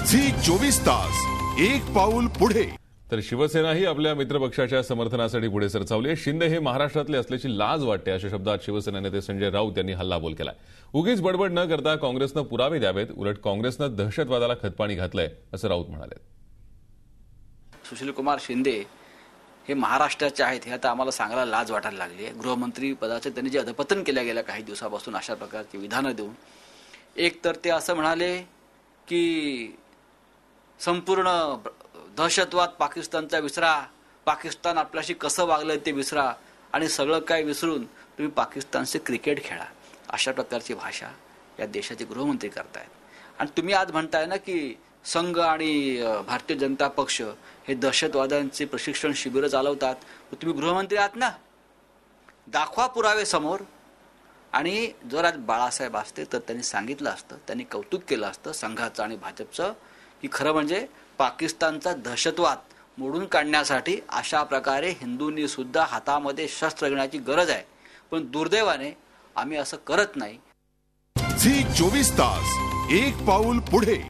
Zee 24 तास एक पाऊल पुढे। तर शिवसेनाही आपल्या मित्रपक्षाच्या समर्थनासाठी पुढे सरसावली आहे। शिंदे हे महाराष्ट्रातले असल्याची लाज वाटते अशा शब्दात शिवसेना नेते संजय राऊत यांनी हल्लाबोल केलाय। उगीच बडबड न करता काँग्रेसनं पुरावे द्यावेत, उलट काँग्रेसनं दहशतवादाला खतपाणी घातलंय असं राऊत म्हणाले। सुशीलकुमार शिंदे हे महाराष्ट्राचे आहेत हे आता आम्हाला सांगायला लाज वाटायला लागली आहे। गृहमंत्री पदाचे त्यांनी जे अधपतन केल्या गेल्या काही दिवसापासून अशा प्रकारची विधानं देऊन, एक तर ते असं म्हणाले की संपूर्ण दहशतवाद पाकिस्तानचा विसरा, पाकिस्तान आपल्याशी कसं वागलं ते विसरा आणि सगळं काय विसरून तुम्ही पाकिस्तानचे क्रिकेट खेळा, अशा प्रकारची भाषा या देशाचे गृहमंत्री करतायत। आणि तुम्ही आज म्हणताय ना की संघ आणि भारतीय जनता पक्ष हे दहशतवाद्यांचे प्रशिक्षण शिबिर चालवतात, तुम्ही गृहमंत्री आहात ना, दाखवा पुरावे समोर। आणि जर आज बाळासाहेब असते तर त्यांनी सांगितलं असतं, त्यांनी कौतुक केलं असतं संघाचं आणि भाजपचं की खरं म्हणजे पाकिस्तानचा दहशतवाद मोडून काढण्यासाठी अशा प्रकारे हिंदूंनी सुद्धा हातामध्ये शस्त्र घेण्याची गरज आहे, पण दुर्दैवाने आम्ही असं करत नाही। झी 24 तास एक पाऊल पुढे।